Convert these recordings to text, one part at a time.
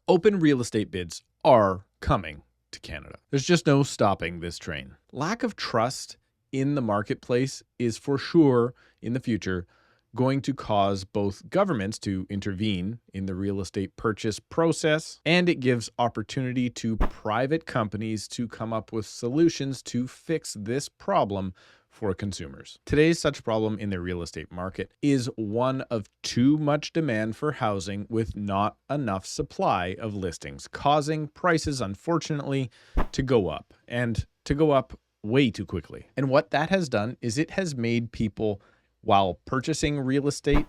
Open real estate bids are coming to Canada. There's just no stopping this train. Lack of trust in the marketplace is for sure in the future going to cause both governments to intervene in the real estate purchase process, and it gives opportunity to private companies to come up with solutions to fix this problem for consumers. Today's such problem in the real estate market is one of too much demand for housing with not enough supply of listings, causing prices, unfortunately, to go up, and to go up way too quickly. And what that has done is it has made people, while purchasing real estate,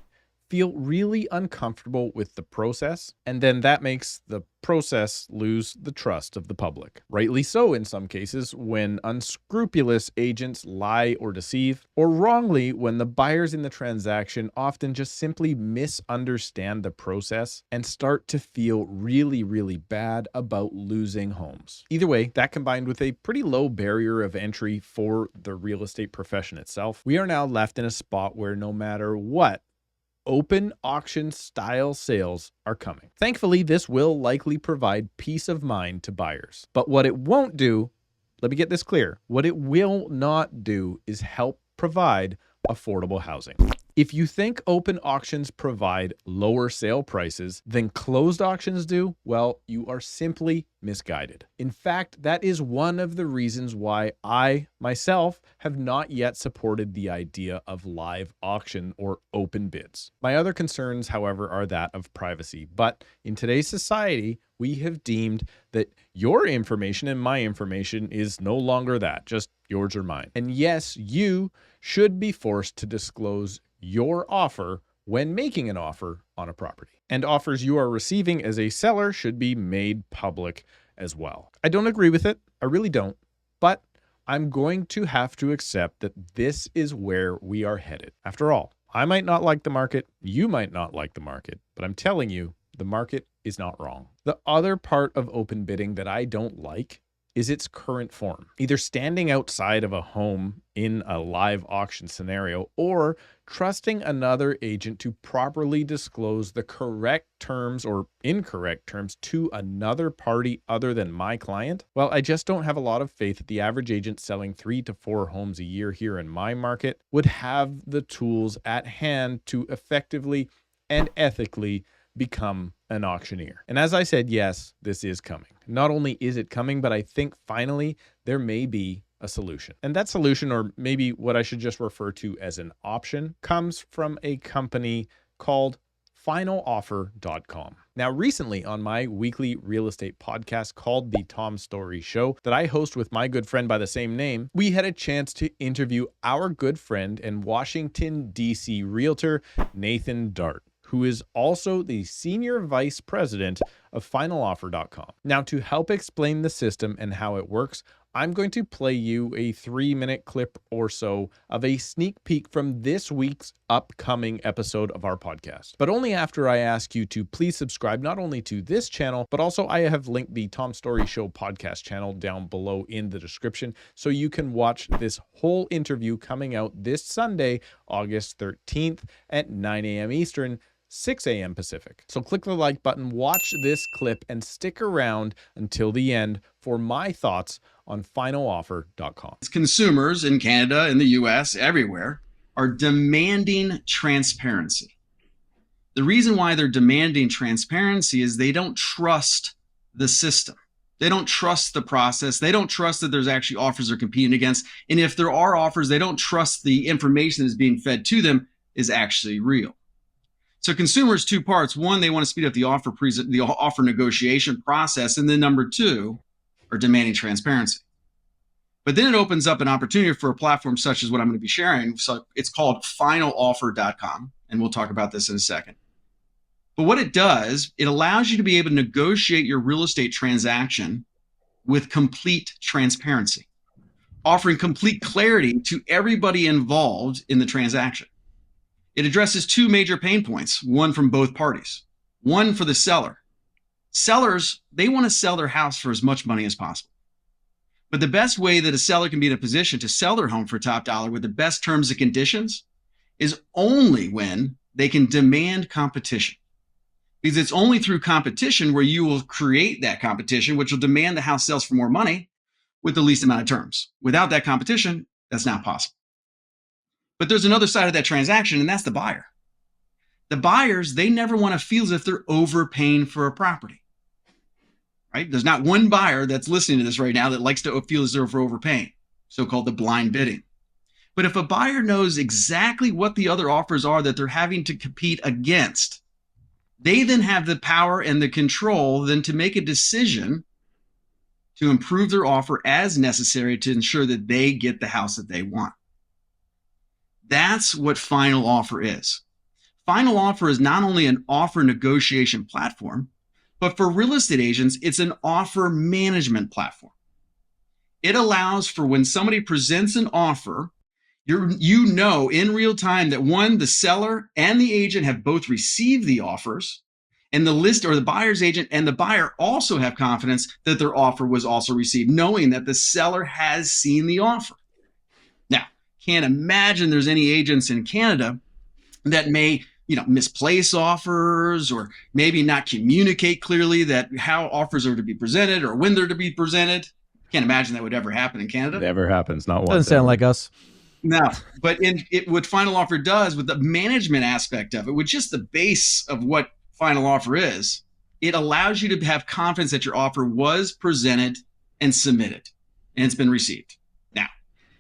feel really uncomfortable with the process, and then that makes the process lose the trust of the public. Rightly so in some cases, when unscrupulous agents lie or deceive, or wrongly when the buyers in the transaction often just simply misunderstand the process and start to feel really, really bad about losing homes. Either way, that combined with a pretty low barrier of entry for the real estate profession itself, we are now left in a spot where no matter what, open auction style sales are coming. Thankfully, this will likely provide peace of mind to buyers. But what it won't do, let me get this clear, what it will not do is help provide affordable housing. If you think open auctions provide lower sale prices than closed auctions do, well, you are simply misguided. In fact, that is one of the reasons why I, myself, have not yet supported the idea of live auction or open bids. My other concerns, however, are that of privacy. But in today's society, we have deemed that your information and my information is no longer that, just yours or mine. And yes, you should be forced to disclose your offer when making an offer on a property. And offers you are receiving as a seller should be made public as well. I don't agree with it. I really don't. But I'm going to have to accept that this is where we are headed. After all, I might not like the market. You might not like the market. But I'm telling you, the market is not wrong. The other part of open bidding that I don't like is its current form. Either standing outside of a home in a live auction scenario or trusting another agent to properly disclose the correct terms or incorrect terms to another party other than my client. Well, I just don't have a lot of faith that the average agent selling 3 to 4 homes a year here in my market would have the tools at hand to effectively and ethically become an auctioneer. And as I said, yes, this is coming. Not only is it coming, but I think finally there may be a solution. And that solution, or maybe what I should just refer to as an option, comes from a company called finaloffer.com. Now, recently on my weekly real estate podcast called The Tom Storey Show that I host with my good friend by the same name, we had a chance to interview our good friend and Washington, D.C. realtor, Nathan Dart, who is also the Senior Vice President of finaloffer.com. Now, to help explain the system and how it works, I'm going to play you a 3-minute clip or so of a sneak peek from this week's upcoming episode of our podcast. But only after I ask you to please subscribe not only to this channel, but also I have linked the Tom Storey Show podcast channel down below in the description so you can watch this whole interview coming out this Sunday, August 13th at 9 a.m. Eastern, 6 a.m. Pacific. So click the like button, watch this clip, and stick around until the end for my thoughts on finaloffer.com. Consumers in Canada, in the US, everywhere, are demanding transparency. The reason why they're demanding transparency is they don't trust the system. They don't trust the process. They don't trust that there's actually offers they're competing against. And if there are offers, they don't trust the information that is being fed to them is actually real. So consumers, 2 parts. One, they want to speed up the offer negotiation process. And then number 2 are demanding transparency. But then it opens up an opportunity for a platform such as what I'm going to be sharing. So it's called finaloffer.com. And we'll talk about this in a second. But what it does, it allows you to be able to negotiate your real estate transaction with complete transparency, offering complete clarity to everybody involved in the transaction. It addresses 2 major pain points, one from both parties. One for the seller. Sellers, they want to sell their house for as much money as possible. But the best way that a seller can be in a position to sell their home for top dollar with the best terms and conditions is only when they can demand competition. Because it's only through competition where you will create that competition, which will demand the house sells for more money with the least amount of terms. Without that competition, that's not possible. But there's another side of that transaction, and that's the buyer. The buyers, they never want to feel as if they're overpaying for a property, right? There's not one buyer that's listening to this right now that likes to feel as though they're overpaying, so-called the blind bidding. But if a buyer knows exactly what the other offers are that they're having to compete against, they then have the power and the control then to make a decision to improve their offer as necessary to ensure that they get the house that they want. That's what final offer is. Final offer is not only an offer negotiation platform, but for real estate agents, it's an offer management platform. It allows for when somebody presents an offer, you know in real time that one, the seller and the agent have both received the offers, and the list or the buyer's agent and the buyer also have confidence that their offer was also received, knowing that the seller has seen the offer. Now, can't imagine there's any agents in Canada that may misplace offers or maybe not communicate clearly that how offers are to be presented or when they're to be presented. Can't imagine that would ever happen in Canada. Never happens. Not once. Doesn't sound like us. No, but what final offer does with the management aspect of it, with just the base of what final offer is, it allows you to have confidence that your offer was presented and submitted and it's been received. Now,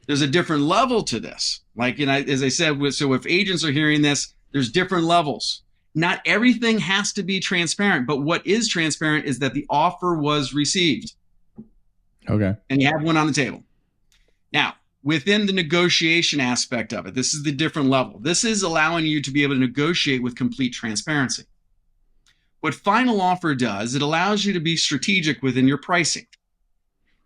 there's a different level to this. Like, as I said, so if agents are hearing this, there's different levels. Not everything has to be transparent, but what is transparent is that the offer was received. Okay. And you have one on the table. Now, within the negotiation aspect of it, this is the different level. This is allowing you to be able to negotiate with complete transparency. What final offer does, it allows you to be strategic within your pricing.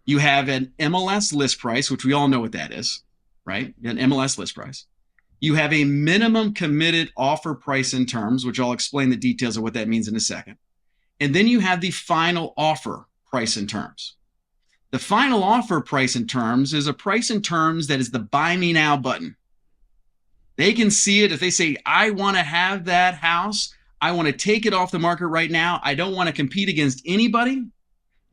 You have an MLS list price, which we all know what that is, right? An MLS list price. You have a minimum committed offer price and terms, which I'll explain the details of what that means in a second. And then you have the final offer price and terms. The final offer price and terms is a price and terms that is the buy me now button. They can see it if they say, I want to have that house. I want to take it off the market right now. I don't want to compete against anybody.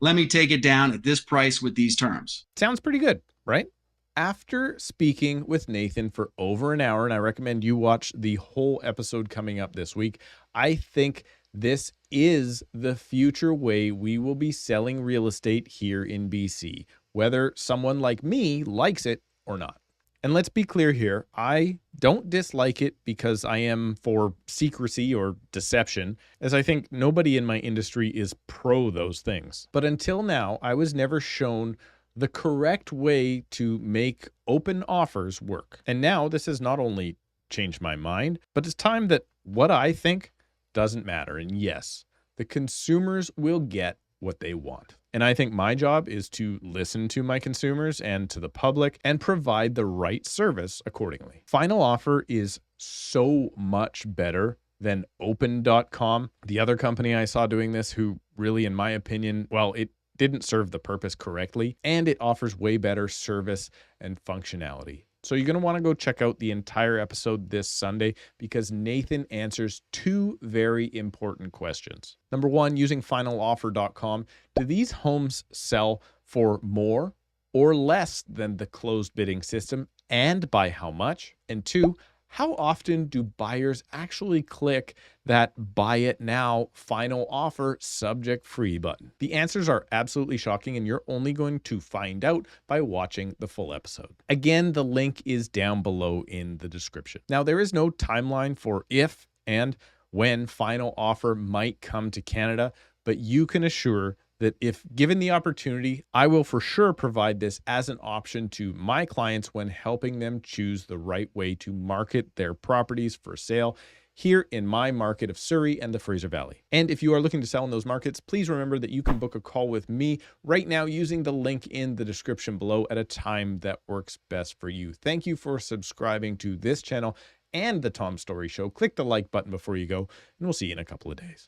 Let me take it down at this price with these terms. Sounds pretty good, right? After speaking with Nathan for over an hour, and I recommend you watch the whole episode coming up this week, I think this is the future way we will be selling real estate here in BC, whether someone like me likes it or not. And let's be clear here, I don't dislike it because I am for secrecy or deception, as I think nobody in my industry is pro those things. But until now, I was never shown the correct way to make open offers work. And now this has not only changed my mind, but it's time that what I think doesn't matter. And yes, the consumers will get what they want. And I think my job is to listen to my consumers and to the public and provide the right service accordingly. Final offer is so much better than open.com. The other company I saw doing this, who really, in my opinion, well, it didn't serve the purpose correctly, and it offers way better service and functionality. So you're going to want to go check out the entire episode this Sunday because Nathan answers two very important questions. Number one, using finaloffer.com, do these homes sell for more or less than the closed bidding system, and by how much? And two, how often do buyers actually click that buy it now, final offer, subject free button? The answers are absolutely shocking, and you're only going to find out by watching the full episode. Again, the link is down below in the description. Now, there is no timeline for if and when final offer might come to Canada, but you can assure that if given the opportunity, I will for sure provide this as an option to my clients when helping them choose the right way to market their properties for sale here in my market of Surrey and the Fraser Valley. And if you are looking to sell in those markets, please remember that you can book a call with me right now using the link in the description below at a time that works best for you. Thank you for subscribing to this channel and the Tom Storey Show. Click the like button before you go, and we'll see you in a couple of days.